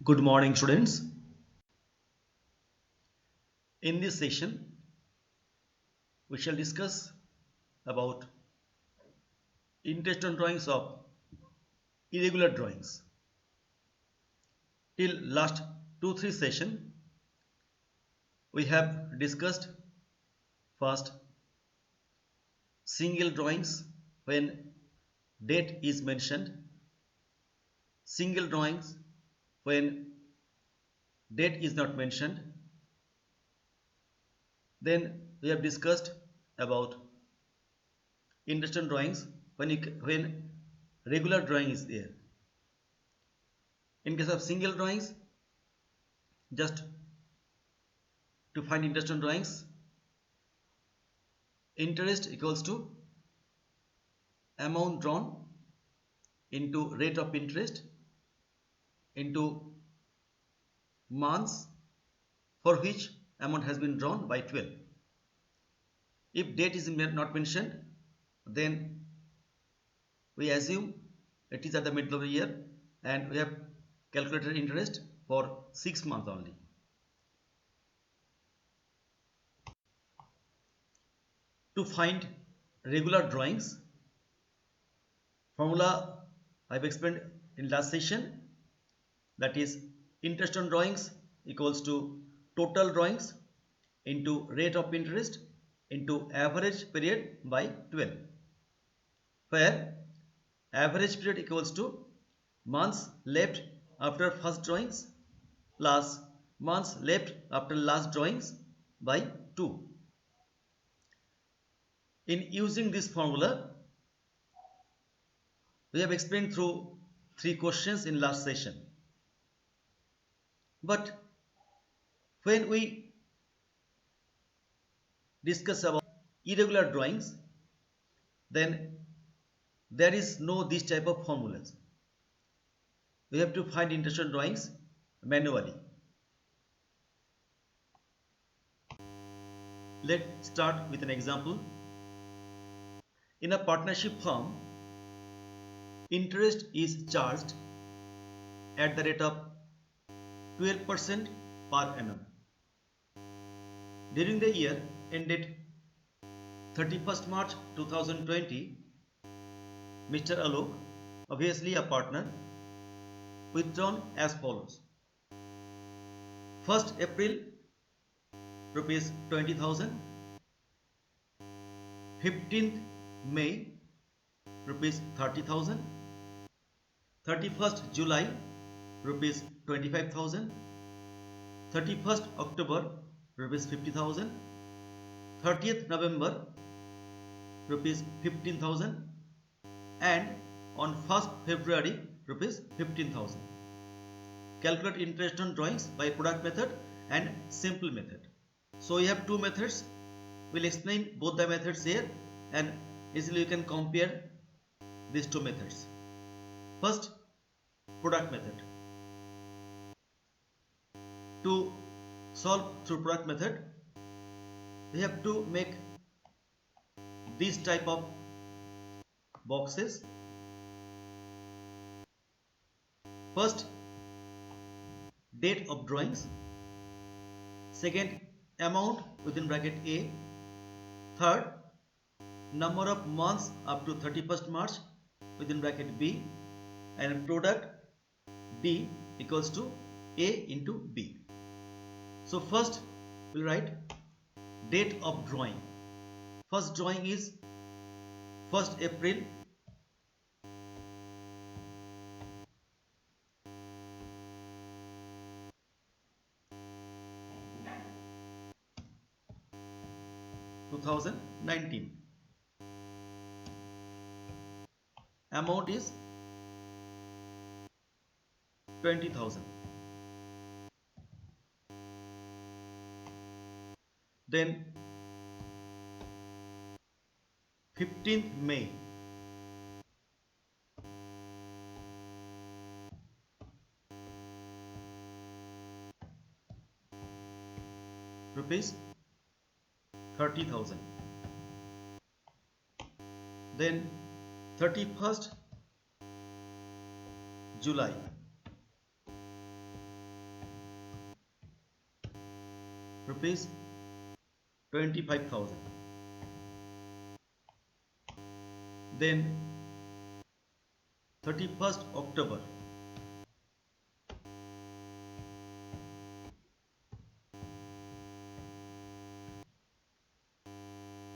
Good morning, students. In this session, we shall discuss about intentional drawings of irregular drawings. Till last 2-3 session, we have discussed first single drawings when date is mentioned, single drawings when date is not mentioned. Then we have discussed about intentional drawings when regular drawing is there. In case of single drawings, just to find interest on drawings, interest equals to amount drawn into rate of interest into months for which amount has been drawn by 12. If date is not mentioned, then we assume it is at the middle of the year and we have calculated interest for 6 months only. To find regular drawings, formula I have explained in last session, that is interest on drawings equals to total drawings into rate of interest into average period by 12, where average period equals to months left after first drawings plus months left after last drawings by 2. In using this formula, we have explained through 3 questions in last session. But when we discuss about irregular drawings, then there is no this type of formulas. We have to find interest on drawings manually. Let's start with an example. In a partnership firm, interest is charged at the rate of 12% per annum. During the year ended 31st March 2020, Mr. Alok, obviously a partner, withdrawn as follows. 1st April rupees 20,000, 15th May rupees 30,000, 31st July rupees 25,000, 31st October rupees 50,000, 30th November rupees 15,000, and on 1st February rupees 15,000. Calculate interest on drawings by product method and simple method. So we have two methods. We'll explain both the methods here and easily you can compare these two methods. First, product method. To solve through product method, we have to make these type of boxes. First, date of drawings. Second, amount within bracket A. Third, number of months up to 31st March within bracket B, and product D equals to A into B. So first we'll write date of drawing. First drawing is 1st April 2019. Amount is 20,000. Then 15th May rupees 30,000. Then 31st July rupees 25,000. Then 31st October,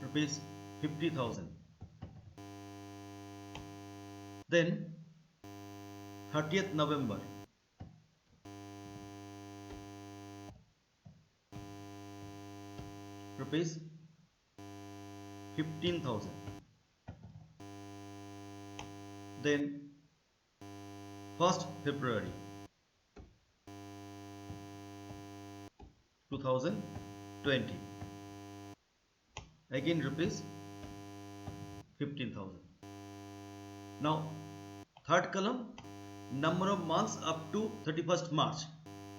rupees 50,000. Then 30th November, rupees 15,000. Then 1st February 2020, again rupees 15,000. Now third column, number of months up to 31st March.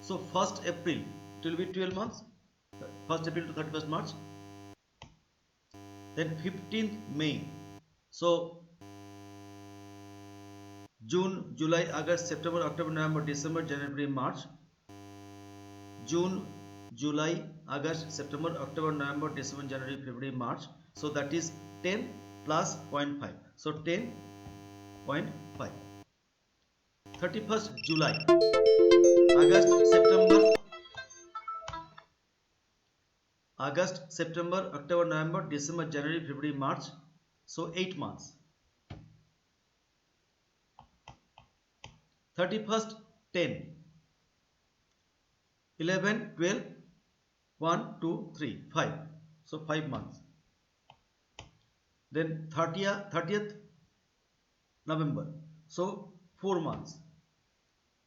So 1st April it will be 12 months, 1st April to 31st March. Then 15th May, so June, July, August, September, October, November, December, January, February, March. June, July, August, September, October, November, December, January, February, March. So that is 10 plus 0.5. So 10.5. 31st July, August, September, October, November, December, January, February, March. So 8 months. 31st 10, 11, 12, 1, 2, 3, 5. So 5 months. Then 30th November. So 4 months.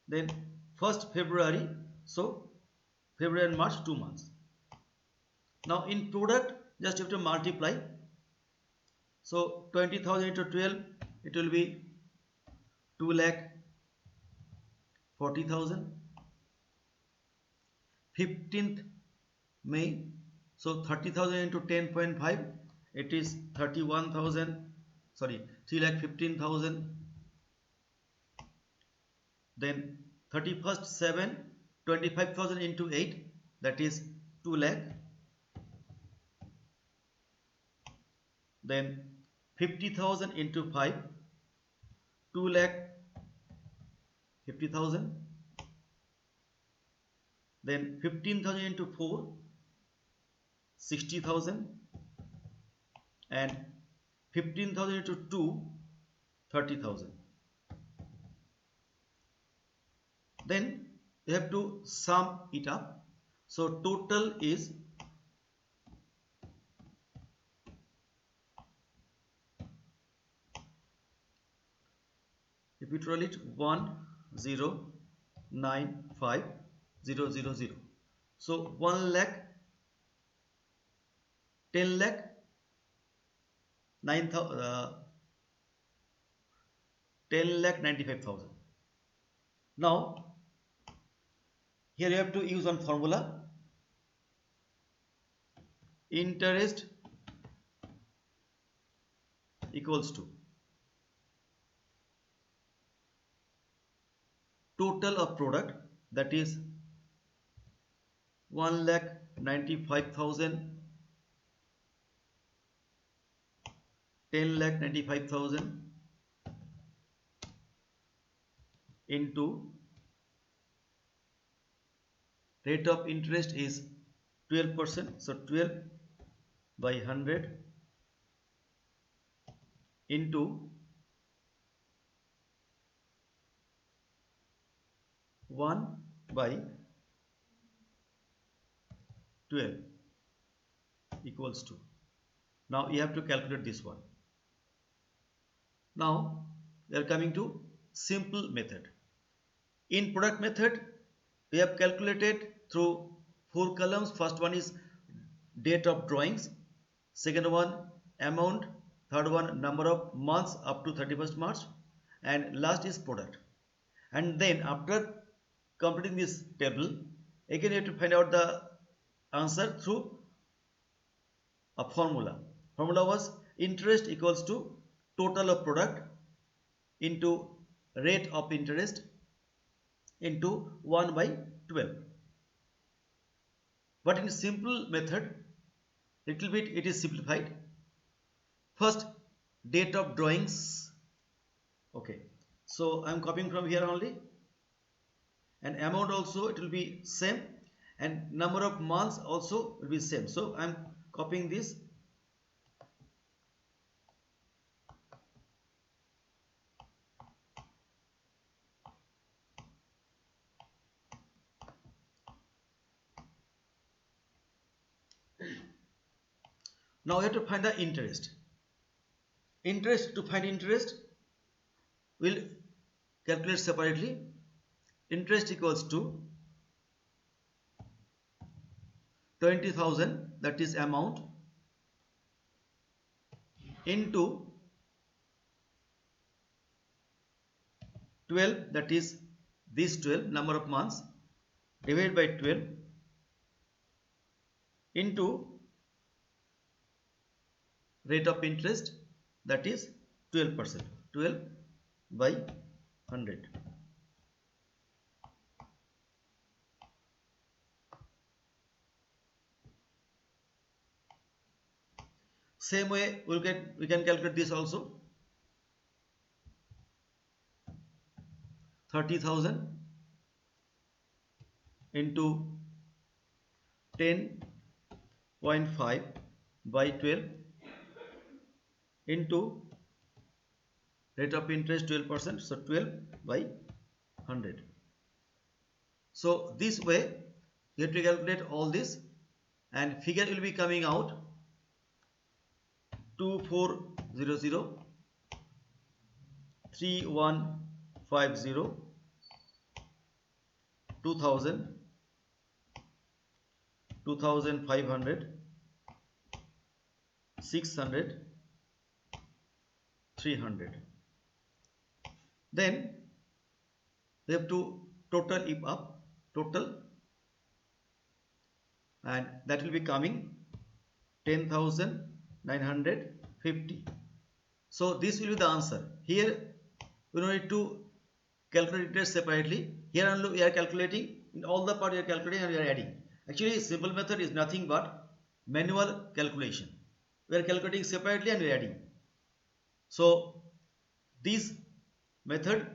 Then 1st February. So February and March 2 months. Now in product, just you have to multiply. So 20,000 into 12, it will be 2,40,000. 15th May, so 30,000 into 10.5, it is 31,000. Sorry, 3,15,000. Then 31st 7, 25,000 into 8, that is 2 lakh. Then 50,000 into 5, 2 lakh 50,000. Then 15,000 into 4, 60,000. And 15,000 into 2, 30,000. Then you have to sum it up. So total is if you roll it 1,095,000. So 1 lakh 10 lakh 10,95,000. Now here you have to use one formula. Interest equals to total of product, that is 1,95,000, 10,95,000 into rate of interest is 12%. So 12 by 100 into 1 by 12 equals to. Now you have to calculate this one. Now we are coming to simple method. In product method, we have calculated through 4 columns. First one is date of drawings, second one amount, third one number of months up to 31st March, and last is product. And then after completing this table, again you have to find out the answer through a formula. Formula was interest equals to total of product into rate of interest into 1 by 12. but in simple method, little bit it is simplified. First, date of drawings. Okay, so I am copying from here only, and amount also it will be same, and number of months also will be same. So I am copying this. Now we have to find the interest. To find interest, we'll calculate separately. Interest equals to 20,000, that is amount, into 12, that is this 12 number of months, divided by 12, into rate of interest, that is 12%. 12 by 100. Same way we can calculate this also. 30,000 into 10.5 by 12 into rate of interest 12%, so 12 by 100. So this way you have to calculate all this, and figure will be coming out 2400 3150 2000 2500 600 300. Then we have to total it up, and that will be coming 10,950. So this will be the answer. Here we don't need to calculate it separately. Here only we are calculating, in all the part we are calculating and we are adding. Actually simple method is nothing but manual calculation. We are calculating separately and we are adding. So this method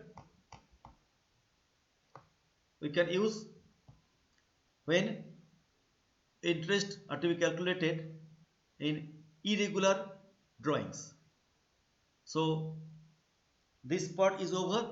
we can use when interest are to be calculated in irregular drawings. So this part is over.